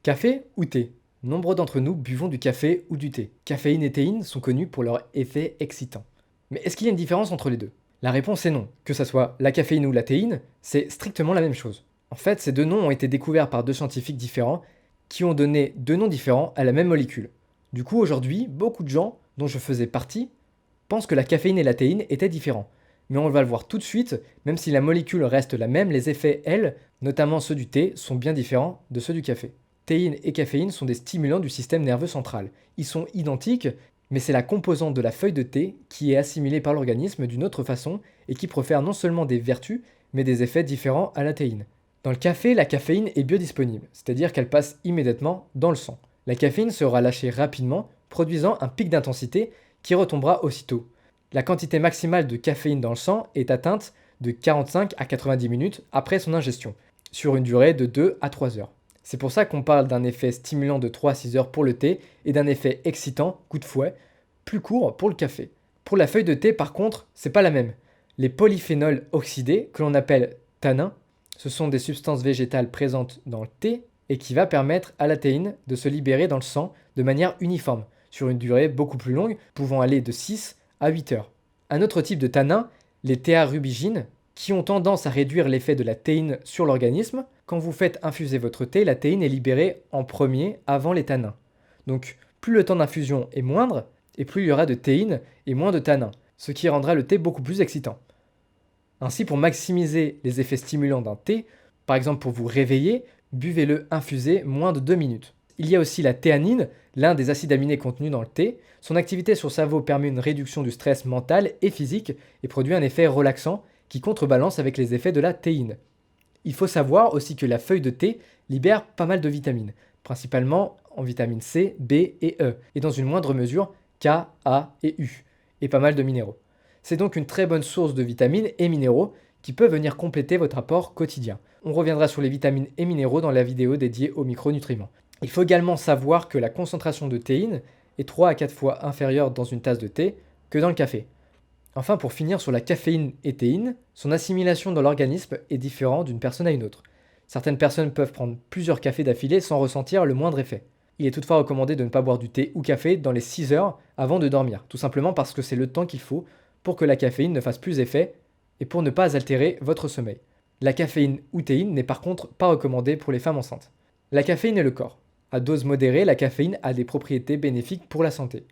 Café ou thé? Nombre d'entre nous buvons du café ou du thé. Caféine et théine sont connus pour leur effet excitant. Mais est-ce qu'il y a une différence entre les deux? La réponse est non. Que ce soit la caféine ou la théine, c'est strictement la même chose. En fait, ces deux noms ont été découverts par deux scientifiques différents qui ont donné deux noms différents à la même molécule. Du coup, aujourd'hui, beaucoup de gens, dont je faisais partie, pensent que la caféine et la théine étaient différents. Mais on va le voir tout de suite, même si la molécule reste la même, les effets, elles, notamment ceux du thé, sont bien différents de ceux du café. Théine et caféine sont des stimulants du système nerveux central. Ils sont identiques, mais c'est la composante de la feuille de thé qui est assimilée par l'organisme d'une autre façon et qui profère non seulement des vertus, mais des effets différents à la théine. Dans le café, la caféine est biodisponible, c'est-à-dire qu'elle passe immédiatement dans le sang. La caféine sera lâchée rapidement, produisant un pic d'intensité qui retombera aussitôt. La quantité maximale de caféine dans le sang est atteinte de 45 à 90 minutes après son ingestion, sur une durée de 2 à 3 heures. C'est pour ça qu'on parle d'un effet stimulant de 3 à 6 heures pour le thé et d'un effet excitant, coup de fouet, plus court pour le café. Pour la feuille de thé, par contre, c'est pas la même. Les polyphénols oxydés, que l'on appelle tanins, ce sont des substances végétales présentes dans le thé et qui va permettre à la théine de se libérer dans le sang de manière uniforme, sur une durée beaucoup plus longue, pouvant aller de 6 à 8 heures. Un autre type de tanin, les théarubigines, qui ont tendance à réduire l'effet de la théine sur l'organisme. Quand vous faites infuser votre thé, la théine est libérée en premier avant les tanins. Donc plus le temps d'infusion est moindre, et plus il y aura de théine et moins de tanins, ce qui rendra le thé beaucoup plus excitant. Ainsi, pour maximiser les effets stimulants d'un thé, par exemple pour vous réveiller, buvez-le infusé moins de 2 minutes. Il y a aussi la théanine, l'un des acides aminés contenus dans le thé. Son activité sur le cerveau permet une réduction du stress mental et physique et produit un effet relaxant qui contrebalance avec les effets de la théine. Il faut savoir aussi que la feuille de thé libère pas mal de vitamines, principalement en vitamines C, B et E, et dans une moindre mesure K, A et U, et pas mal de minéraux. C'est donc une très bonne source de vitamines et minéraux qui peuvent venir compléter votre apport quotidien. On reviendra sur les vitamines et minéraux dans la vidéo dédiée aux micronutriments. Il faut également savoir que la concentration de théine est 3 à 4 fois inférieure dans une tasse de thé que dans le café. Enfin, pour finir sur la caféine et théine, son assimilation dans l'organisme est différente d'une personne à une autre. Certaines personnes peuvent prendre plusieurs cafés d'affilée sans ressentir le moindre effet. Il est toutefois recommandé de ne pas boire du thé ou café dans les 6 heures avant de dormir, tout simplement parce que c'est le temps qu'il faut pour que la caféine ne fasse plus effet et pour ne pas altérer votre sommeil. La caféine ou théine n'est par contre pas recommandée pour les femmes enceintes. La caféine et le corps. À dose modérée, la caféine a des propriétés bénéfiques pour la santé,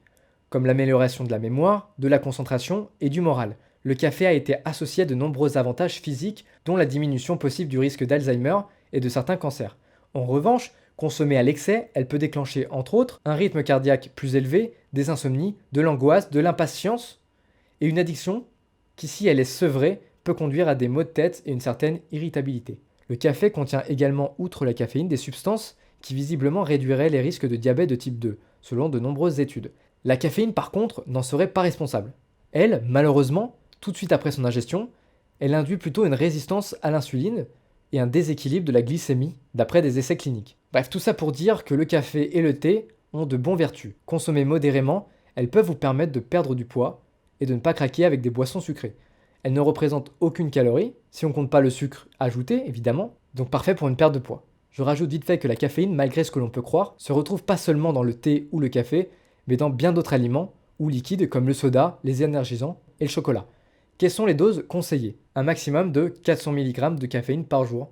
comme l'amélioration de la mémoire, de la concentration et du moral. Le café a été associé à de nombreux avantages physiques, dont la diminution possible du risque d'Alzheimer et de certains cancers. En revanche, consommée à l'excès, elle peut déclencher entre autres un rythme cardiaque plus élevé, des insomnies, de l'angoisse, de l'impatience et une addiction qui, si elle est sevrée, peut conduire à des maux de tête et une certaine irritabilité. Le café contient également, outre la caféine, des substances qui visiblement réduiraient les risques de diabète de type 2, selon de nombreuses études. La caféine, par contre, n'en serait pas responsable. Elle, malheureusement, tout de suite après son ingestion, elle induit plutôt une résistance à l'insuline et un déséquilibre de la glycémie, d'après des essais cliniques. Bref, tout ça pour dire que le café et le thé ont de bonnes vertus. Consommées modérément, elles peuvent vous permettre de perdre du poids et de ne pas craquer avec des boissons sucrées. Elles ne représentent aucune calorie, si on compte pas le sucre ajouté, évidemment, donc parfait pour une perte de poids. Je rajoute vite fait que la caféine, malgré ce que l'on peut croire, se retrouve pas seulement dans le thé ou le café, mais dans bien d'autres aliments ou liquides comme le soda, les énergisants et le chocolat. Quelles sont les doses conseillées? Un maximum de 400 mg de caféine par jour,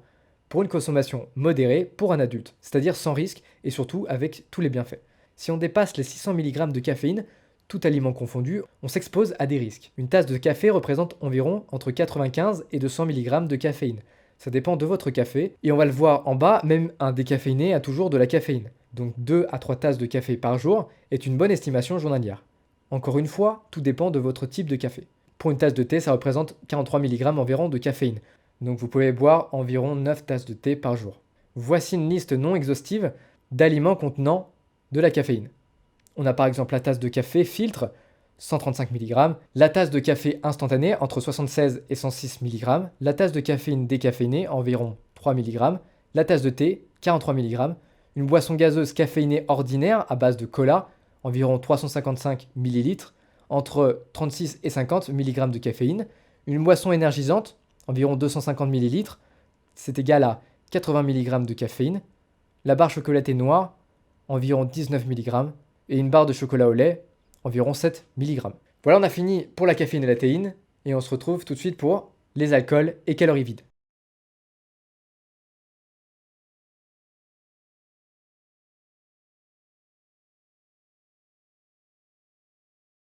pour une consommation modérée pour un adulte, c'est-à-dire sans risque et surtout avec tous les bienfaits. Si on dépasse les 600 mg de caféine, tout aliment confondu, on s'expose à des risques. Une tasse de café représente environ entre 95 et 200 mg de caféine. Ça dépend de votre café, et on va le voir en bas, même un décaféiné a toujours de la caféine. Donc 2 à 3 tasses de café par jour est une bonne estimation journalière. Encore une fois, tout dépend de votre type de café. Pour une tasse de thé, ça représente 43 mg environ de caféine. Donc vous pouvez boire environ 9 tasses de thé par jour. Voici une liste non exhaustive d'aliments contenant de la caféine. On a par exemple la tasse de café filtre, 135 mg, la tasse de café instantané entre 76 et 106 mg, la tasse de caféine décaféinée environ 3 mg, la tasse de thé 43 mg, une boisson gazeuse caféinée ordinaire à base de cola environ 355 ml, entre 36 et 50 mg de caféine, une boisson énergisante environ 250 ml, c'est égal à 80 mg de caféine, La barre chocolatée noire, environ 19 mg, et une barre de chocolat au lait, environ 7 mg. Voilà, on a fini pour la caféine et la théine, et on se retrouve tout de suite pour les alcools et calories vides.